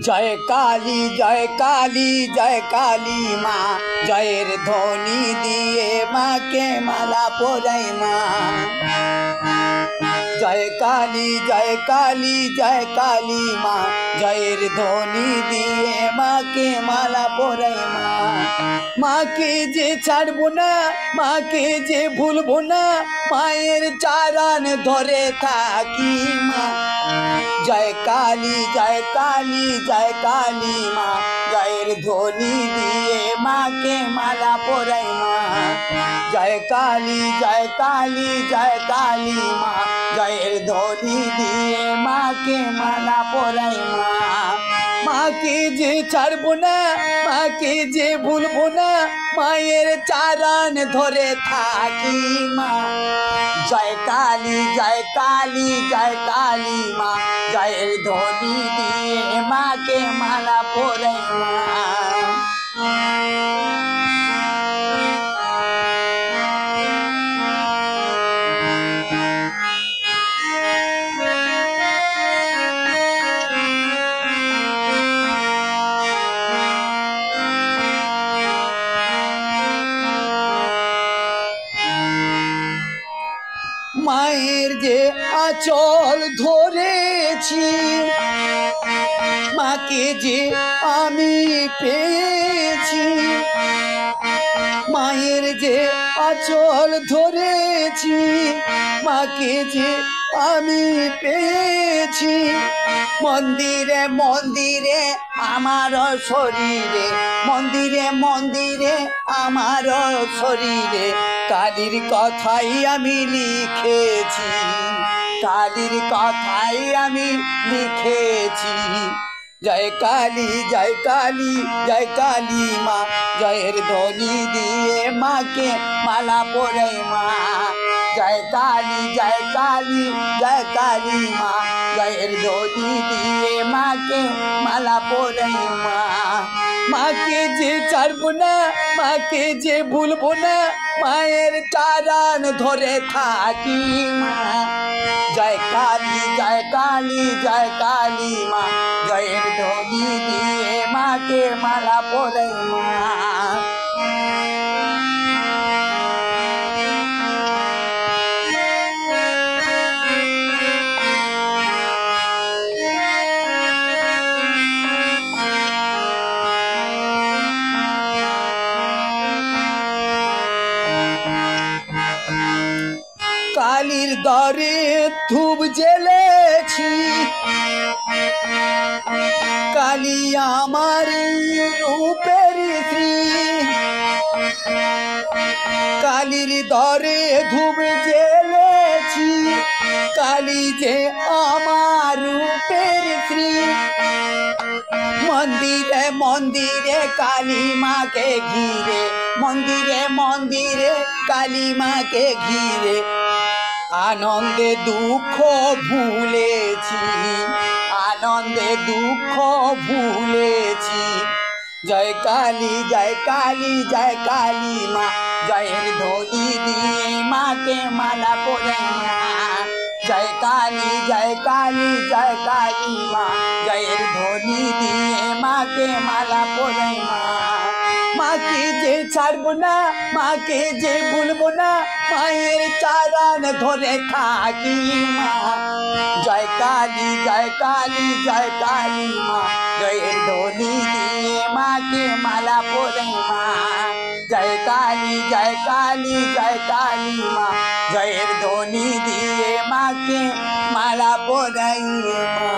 जय काली जय काली जय काली माँ जयर ध्वनि दिए माँ के माला पोराई माँ। जय काली जय काली जय काली माँ जयर ध्वनि दिए माँ के माला पोराई माँ। माँ के जे छाड़बो ना माँ के जे भूलबो ना माয়ের চারণ ধরে থাকি মা। जय काली जय काली जय काली माँ जयर ध्वनि दिए माँ के माला पोराई माँ। जय काली जय काली माँ जयर ध्वनि दिए माँ के माला पोराई माँ। माँ के जे छाड़बो ना माँ के जे भूलबो ना माয়ের চারণ ধরে থাকি মা। जय काली जय काली माँ जयर ध्वनि दिए माँ के माला पोराई माँ। মায়ের যে আঁচল ধরেছি মাকে যে আমি পেয়েছি। মায়ের যে আঁচল ধরেছি মাকে যে আমি পেয়েছি। মন্দিরে মন্দিরে আমার শরীরে মন্দিরে মন্দিরে আমার শরীরে কালীর কথাই আমি লিখেছি। কালীর কথাই আমি লিখেছি। जय काली जय काली माँ जयर ध्वनि दिए माँ के माला पोराई माँ। जय काली माँ जयर ध्वनि दिए माँ के माला पोराई माँ। माँ के जे छाड़बो ना माँ के जे भूलबो ना মায়ের চারণ ধরে থাকি মা। जय काली माँ जयर ध्वनि दिए माँ के माला पोराई माँ। কালীর দরে ধূপ জ্বেলেছি কালী আমার রূপের স্ত্রী। কালীর দরে ধূপ জ্বেলেছি কালী যে আমার রূপের স্ত্রী। মন্দিরে মন্দিরে কালী মাকে ঘিরে মন্দিরে মন্দিরে কালী মাকে ঘিরে আনন্দে দুঃখ ভুলেছি আনন্দে দুঃখ ভুলেছি। जय काली माँ जयर ध्वनि दिए माँ के माला पोराई माँ। जय काली माँ जयर ध्वनि दिए माँ के माला पोराई माँ। माँ के जे छाड़बो ना माँ के जे भूलबो ना মায়ের চারণ ধরে থাকি মা। जय काली माँ जयर ध्वनि दिए माँ के माला पोराई माँ। जय काली माँ जयर ध्वनि दिए माँ के माला पोराई माँ।